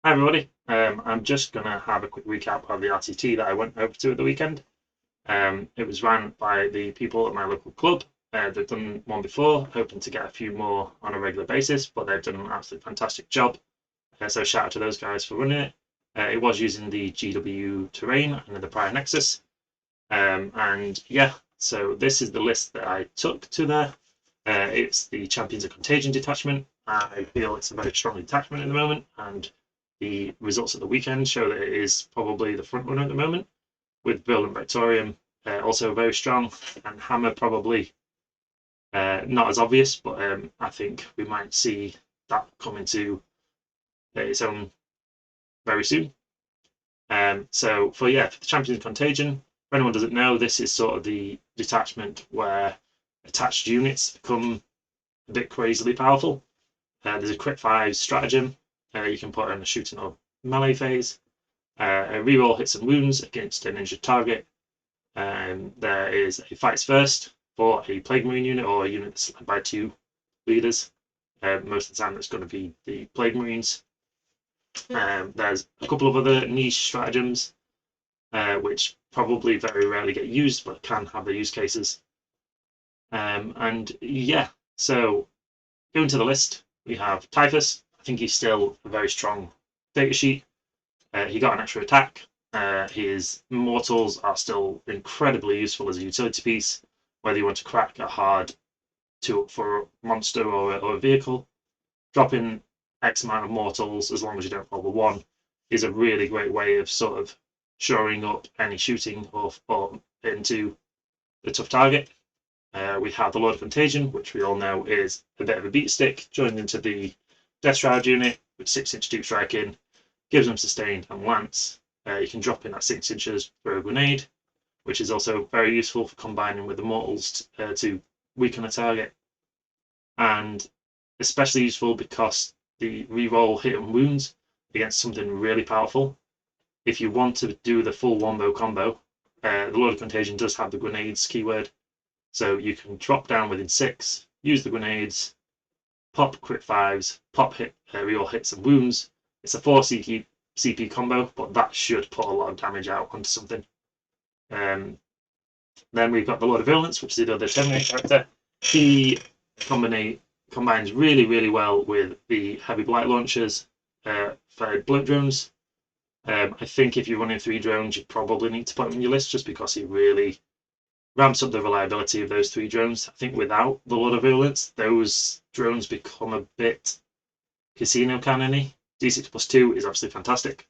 Hi everybody. I'm just gonna have a quick recap of the RTT that I went over to at the weekend. It was run by the people at my local club. They've done one before, hoping to get a few more on a regular basis, but they've done an absolutely fantastic job. So shout out to those guys for running it. It was using the GW terrain and the prior Nexus. And yeah, so this is the list that I took to there. It's the Champions of Contagion detachment. I feel it's a very strong detachment at the moment, and the results of the weekend show that it is probably the front runner at the moment, with Virulent Victorium also very strong, and Hammer probably not as obvious, but I think we might see that come into its own very soon. For the Champions Contagion, if anyone doesn't know, this is sort of the detachment where attached units become a bit crazily powerful. There's a crit 5 stratagem you can put in a shooting or melee phase. A reroll hits and wounds against an injured target. There is a fights first for a Plague Marine unit or a unit that's led by two leaders. Most of the time, that's going to be the Plague Marines. There's a couple of other niche stratagems which probably very rarely get used but can have their use cases. And yeah, so going to the list, we have Typhus. I think he's still a very strong data sheet. He got an extra attack. His mortals are still incredibly useful as a utility piece, whether you want to crack a hard 2-up for a monster or a vehicle. Dropping X amount of mortals, as long as you don't roll the 1, is a really great way of sort of shoring up any shooting or into the tough target. We have the Lord of Contagion, which we all know is a bit of a beat stick, joined into the Death Shroud unit with 6-inch deep striking, gives them sustained and lance. You can drop in at 6 inches for a grenade, which is also very useful for combining with the mortals to weaken a target, and especially useful because the reroll hit and wounds against something really powerful. If you want to do the full wombo combo, the Lord of Contagion does have the grenades keyword, so you can drop down within 6, use the grenades, pop crit 5s, pop hit reroll hits and wounds. It's a 4 CP combo, but that should put a lot of damage out onto something. Then we've got the Lord of Virulence, which is the other Terminator character. He combines really, really well with the heavy blight launchers for blimp drones. I think if you're running 3 drones, you probably need to put him in your list just because he really ramps up the reliability of those 3 drones. I think without the Lord of Virulence, those drones become a bit casino cannon-y. D6+2 is absolutely fantastic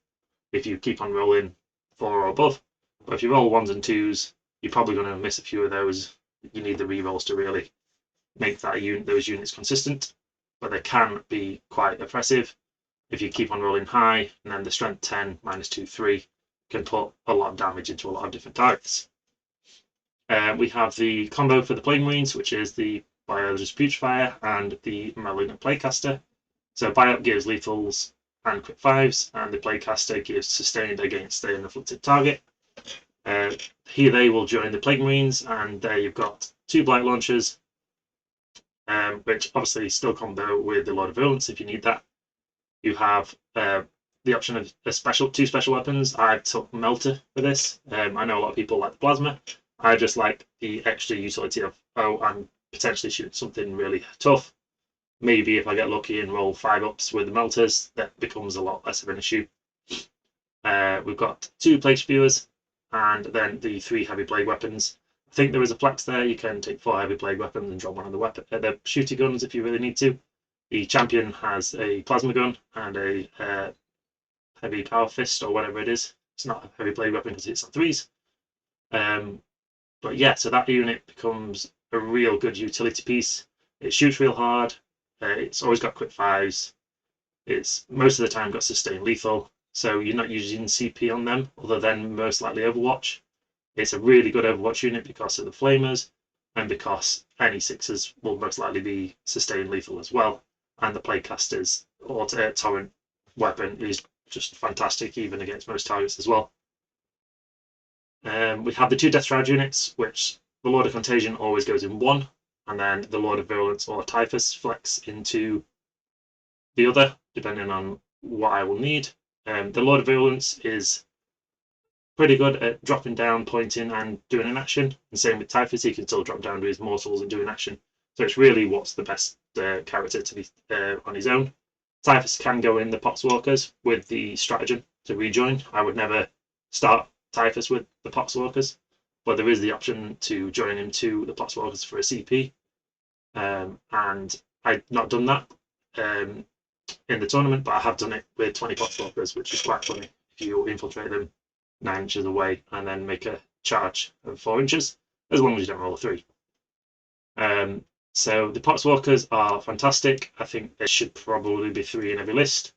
if you keep on rolling 4 or above. But if you roll 1s and 2s, you're probably going to miss a few of those. You need the rerolls to really make those units consistent. But they can be quite oppressive if you keep on rolling high, and then the strength 10 -2 3 can put a lot of damage into a lot of different targets. We have the combo for the Plague Marines, which is the Biologist Putrefier and the Malignant Plaguecaster. So Biop gives lethals and crit 5s, and the Plaguecaster gives sustained against an afflicted target. Here they will join the Plague Marines, and there you've got 2 Blight Launchers, which obviously still combo with the Lord of Virulence if you need that. You have the option of 2 special weapons. I took Melter for this. I know a lot of people like the Plasma. I just like the extra utility of, I'm potentially shooting something really tough. Maybe if I get lucky and roll 5-ups with the Melters, that becomes a lot less of an issue. We've got 2 Plague Spewers, and then the 3 heavy plague weapons. I think there is a flex there. You can take 4 heavy plague weapons and drop one of the shooter guns if you really need to. The champion has a plasma gun and a heavy power fist or whatever it is. It's not a heavy plague weapon because it's on 3s. But yeah, so that unit becomes a real good utility piece. It shoots real hard. It's always got crit 5s. It's most of the time got sustained lethal. So you're not using CP on them, other than most likely Overwatch. It's a really good Overwatch unit because of the Flamers, and because any 6s will most likely be sustained lethal as well. And the Plaguecaster's torrent weapon is just fantastic, even against most targets as well. We have the 2 Death Shroud units, which the Lord of Contagion always goes in 1, and then the Lord of Virulence or Typhus flex into the other, depending on what I will need. The Lord of Virulence is pretty good at dropping down, pointing, and doing an action. And same with Typhus, he can still drop down to his mortals and do an action. So it's really what's the best character to be on his own. Typhus can go in the Poxwalkers with the stratagem to rejoin. I would never start Typhus with the Poxwalkers, but there is the option to join him to the Poxwalkers for a CP. And I've not done that in the tournament, but I have done it with 20 Poxwalkers, which is quite funny if you infiltrate them 9 inches away and then make a charge of 4 inches, as long as you don't roll a 3. So the Poxwalkers are fantastic. I think there should probably be 3 in every list.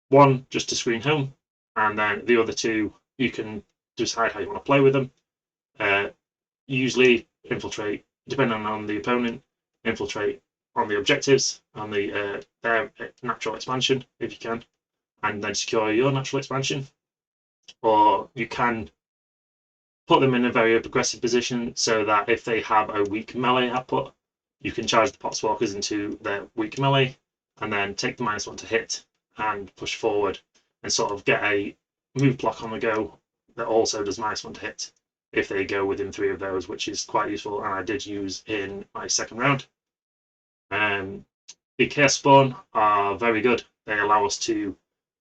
1 just to screen home, and then the other 2 you can decide how you want to play with them. Usually infiltrate, depending on the opponent, infiltrate on the objectives, on their natural expansion if you can, and then secure your natural expansion. Or you can put them in a very aggressive position so that if they have a weak melee output, you can charge the Poxwalkers into their weak melee and then take the -1 to hit and push forward and sort of get a move block on the go that also does -1 to hit if they go within 3 of those, which is quite useful, and I did use in my second round. The Chaos Spawn are very good. They allow us to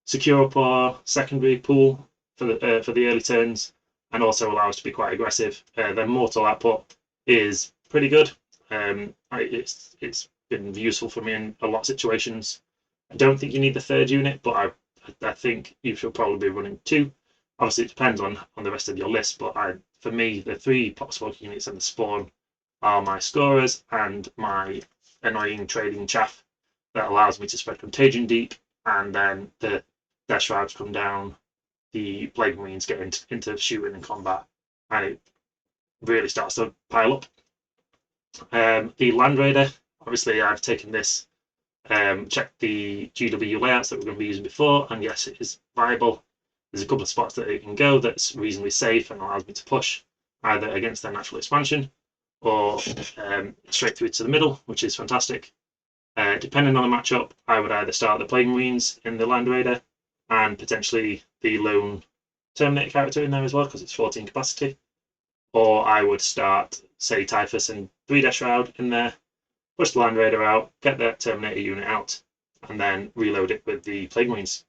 secure up our secondary pool for the early turns, and also allow us to be quite aggressive. Their mortal output is pretty good. It's been useful for me in a lot of situations. I don't think you need the 3rd unit, but I think you should probably be running 2. Obviously, it depends on the rest of your list, but for me, the 3 Poxwalker units and the Spawn are my scorers and my annoying trading chaff that allows me to spread Contagion deep, and then the Death Shrouds come down, the Plague Marines get into shooting and combat, and it really starts to pile up. The Land Raider, obviously I've taken this, checked the GW layouts that we're going to be using before, and yes, it is viable. There's a couple of spots that it can go that's reasonably safe and allows me to push either against their natural expansion or straight through to the middle, which is fantastic. Depending on the matchup, I would either start the Plague Marines in the Land Raider and potentially the lone Terminator character in there as well, because it's 14 capacity. Or I would start, say, Typhus and 3 Death Shroud in there, push the Land Raider out, get that Terminator unit out, and then reload it with the Plague Marines.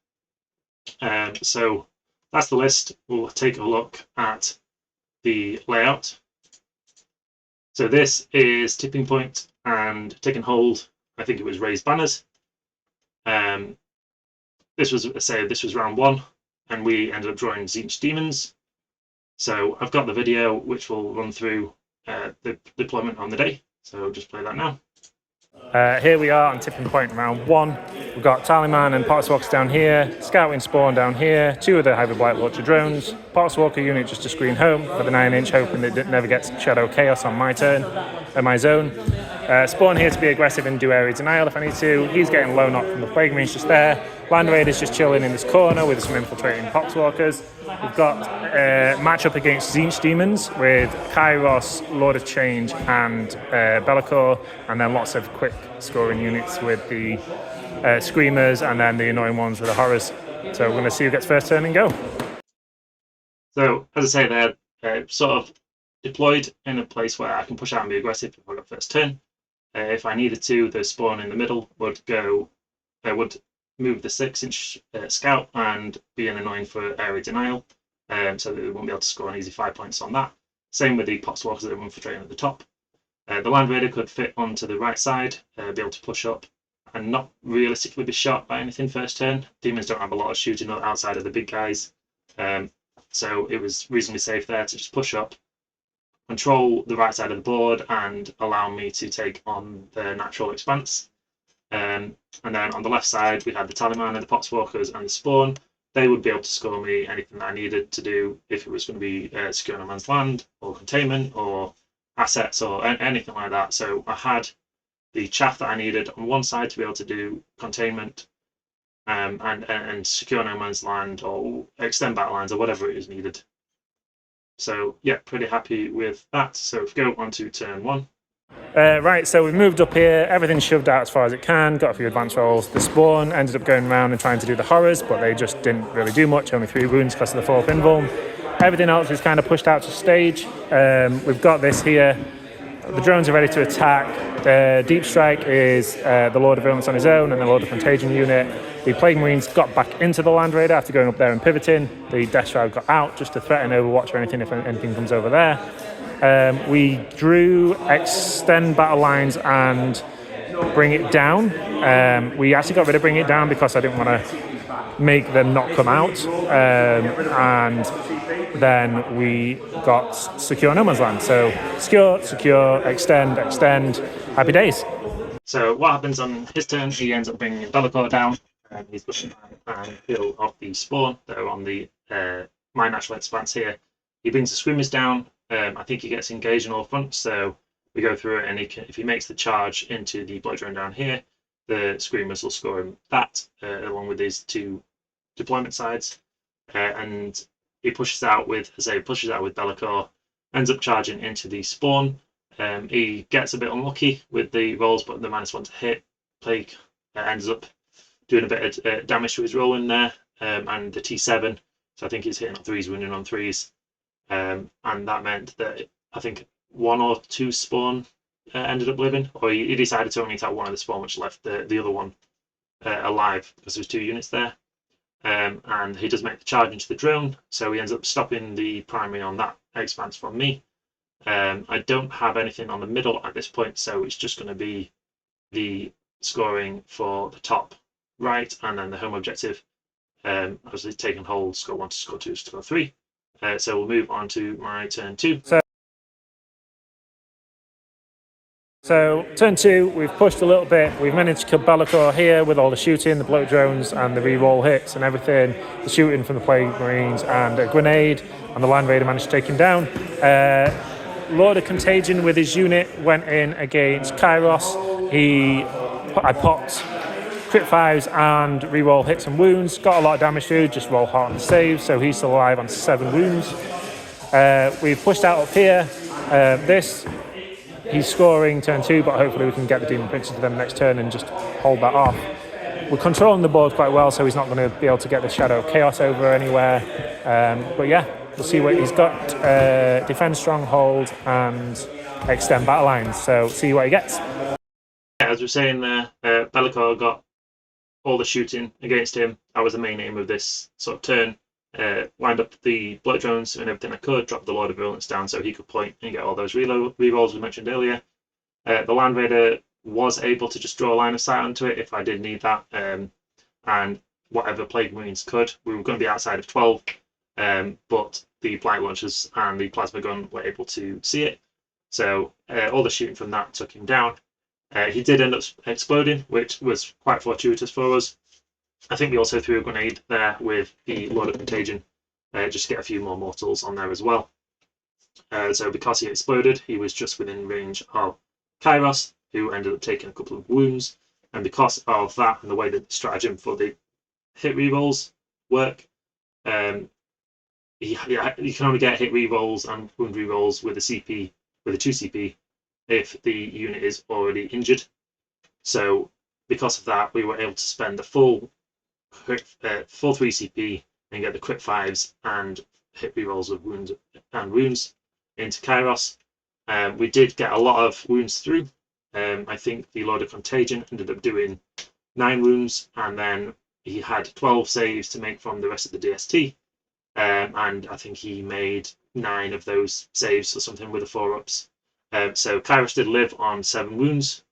So that's the list. We'll take a look at the layout. So this is Tipping Point and Take and Hold. I think it was Raised Banners. This was round 1, and we ended up drawing Tzeentch Demons. So I've got the video which will run through the deployment on the day. So just play that now. Here we are on Tipping Point round 1. We've got Tallyman and Poxwalkers down here, Scouting Spawn down here, 2 of the Hybrid Blight Launcher drones, Poxwalker unit just to screen home for the 9-inch, hoping that it never gets Shadow Chaos on my turn, my zone. Spawn here to be aggressive and do area denial if I need to. He's getting low knock from the Plague Marines just there. Land Raider's just chilling in this corner with some infiltrating Poxwalkers. We've got a matchup against Tzeentch Demons with Kairos, Lord of Change, and Be'lakor, and then lots of quick scoring units with the Screamers, and then the annoying ones with the Horrors. So we're going to see who gets first turn and go. So, as I say, they're sort of deployed in a place where I can push out and be aggressive if I got first turn. If I needed to, the Spawn in the middle would move the 6-inch scout and be an annoying for area denial, so that they won't be able to score an easy 5 points on that. Same with the Poxwalkers that are infiltrating at the top. The Land Raider could fit onto the right side, be able to push up and not realistically be shot by anything first turn. Demons don't have a lot of shooting outside of the big guys, so it was reasonably safe there to just push up, control the right side of the board, and allow me to take on the natural expanse. And then on the left side, we had the Tallyman and the Poxwalkers and the Spawn. They would be able to score me anything that I needed to do if it was going to be securing a man's land or containment or assets or anything like that. So I had the chaff that I needed on one side to be able to do containment and secure no man's land or extend battle lines or whatever it is needed. So yeah, pretty happy with that. So if we go on to turn 1, Right, so we've moved up here, everything's shoved out as far as it can, got a few advanced rolls. The spawn ended up going around and trying to do the horrors, but they just didn't really do much, only 3 wounds because of the 4th invuln. Everything else is kind of pushed out to stage. We've got this here. The drones are ready to attack. The Deep Strike is the Lord of Illness on his own and the Lord of Contagion unit. The Plague Marines got back into the Land Raider after going up there and pivoting. The Death Shroud got out just to threaten Overwatch or anything if anything comes over there. We drew extend battle lines and bring it down. We actually got rid of bring it down because I didn't want to make them not come out. And then we got secure no man's land. So secure, extend, happy days. So what happens on his turn? He ends up bringing Be'lakor down. He's pushing and heal off the spawn that are on the my natural expanse here. He brings the screamers down. I think he gets engaged on all fronts, so we go through it, and if he makes the charge into the blood drone down here, the screamers will score him that, along with his 2 deployment sides, and he pushes out with, as I say, Be'lakor, ends up charging into the spawn. He gets a bit unlucky with the rolls, but the -1 to hit. Plague ends up doing a bit of damage to his roll in there, and the T7, so I think he's hitting on 3s, winning on 3s. And that meant that I think 1 or 2 spawn ended up living, or he decided to only attack 1 of the spawn, which left the other one alive because there was 2 units there. And he does make the charge into the drone, so he ends up stopping the primary on that expanse from me. I don't have anything on the middle at this point, so it's just going to be the scoring for the top right, and then the home objective. Obviously taking hold, score 1 to score 2 to score 3. So we'll move on to my turn 2. So turn 2, we've pushed a little bit. We've managed to kill Be'lakor here with all the shooting, the bloat drones, and the re-roll hits and everything. The shooting from the Plague Marines and a grenade, and the Land Raider managed to take him down. Lord of Contagion with his unit went in against Kairos. I popped crit 5s and re-roll hits and wounds. Got a lot of damage through, just roll hard and save, so he's still alive on 7 wounds. We've pushed out up here. He's scoring turn 2, but hopefully we can get the Demon Prince to them next turn and just hold that off. We're controlling the board quite well, so he's not going to be able to get the Shadow of Chaos over anywhere. But yeah, we'll see what he's got. Defend Stronghold and extend battle lines, so see what he gets. As we were saying there, Be'lakor got all the shooting against him. That was the main aim of this sort of turn. Lined up the blood drones and everything I could, dropped the Lord of Violence down so he could point and get all those rerolls we mentioned earlier. The Land Raider was able to just draw a line of sight onto it if I did need that, and whatever Plague Marines could. We were going to be outside of 12, but the Blight Launchers and the Plasma Gun were able to see it. So all the shooting from that took him down. He did end up exploding, which was quite fortuitous for us. I think we also threw a grenade there with the Lord of Contagion, just to get a few more mortals on there as well. So because he exploded, he was just within range of Kairos, who ended up taking a couple of wounds. And because of that and the way that the stratagem for the hit rerolls work, you can only get hit rerolls and wound rerolls with a 2 CP, if the unit is already injured. So because of that, we were able to spend the full 3 CP and get the crit 5s and hit rerolls of wounds into Kairos. We did get a lot of wounds through. I think the Lord of Contagion ended up doing 9 wounds, and then he had 12 saves to make from the rest of the DST. And I think he made 9 of those saves or something with the 4-ups. So Kairos did live on 7 wounds,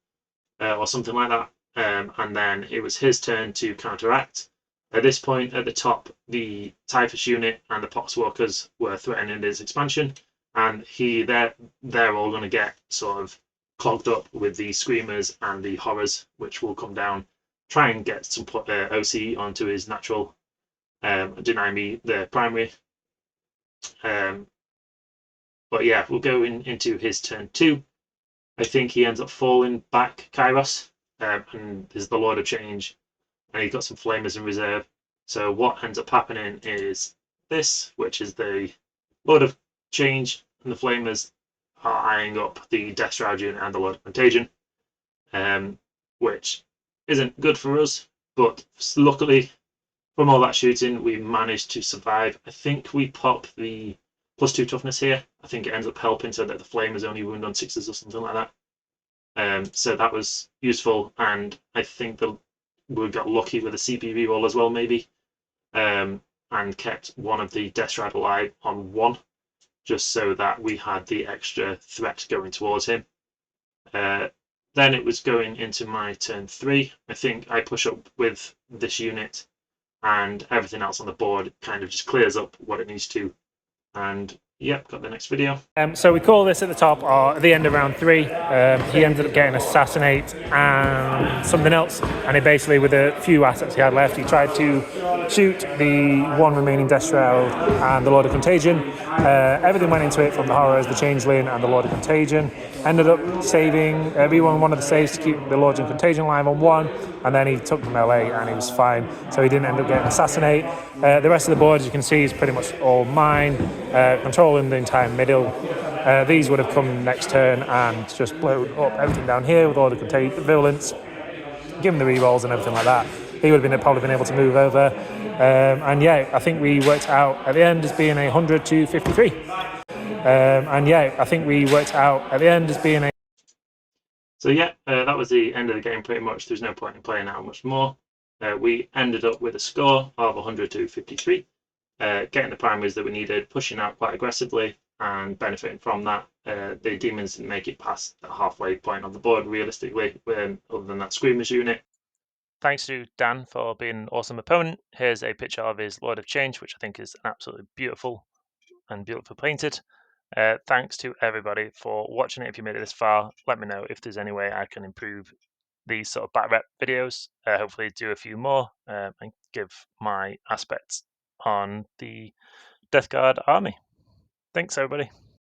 or something like that. And then it was his turn to counteract. At this point, at the top, the Typhus unit and the Poxwalkers were threatening his expansion, and they're all going to get sort of clogged up with the Screamers and the Horrors, which will come down, try and get some OC onto his natural, deny me the primary. But yeah, we'll go into his turn 2. I think he ends up falling back Kairos, and there's the Lord of Change, and he's got some Flamers in reserve. So what ends up happening is this, which is the Lord of Change and the Flamers are eyeing up the Death Shroud unit and the Lord of Contagion, which isn't good for us, but luckily from all that shooting we managed to survive. I think we pop the +2 toughness here. I think it ends up helping so that the flame is only wound on 6s or something like that. So that was useful, and I think that we got lucky with a CPV roll as well, maybe, and kept one of the Death Shroud alive on 1, just so that we had the extra threat going towards him. Then it was going into my turn 3. I think I push up with this unit, and everything else on the board kind of just clears up what it needs to. And yep, got the next video. So we call this at the top or at the end of round 3. He ended up getting Assassinate and something else, and he basically, with a few assets he had left, he tried to shoot the 1 remaining Death Shroud and the Lord of Contagion. Everything went into it, from the Horrors, the Changeling and the Lord of Contagion. Ended up saving, we won one of the saves to keep the Lord of Contagion alive on 1, and then he took the melee and he was fine, so he didn't end up getting Assassinate. The rest of the board, as you can see, is pretty much all mine, controlling the entire middle. These would have come next turn and just blown up everything down here with all the Virulence, given the rerolls and everything like that. He would have probably been able to move over. And yeah, I think we worked out at the end as being 100 to 53. And yeah, I think we worked out at the end as being So yeah, that was the end of the game pretty much. There's no point in playing out much more. We ended up with a score of 100 to 53, getting the primaries that we needed, pushing out quite aggressively and benefiting from that. The demons didn't make it past the halfway point on the board realistically, other than that Screamers unit. Thanks to Dan for being an awesome opponent. Here's a picture of his Lord of Change, which I think is absolutely beautiful and beautifully painted. Thanks to everybody for watching it. If you made it this far, let me know if there's any way I can improve these sort of back rep videos. Hopefully do a few more and give my aspects on the Death Guard army. Thanks, everybody.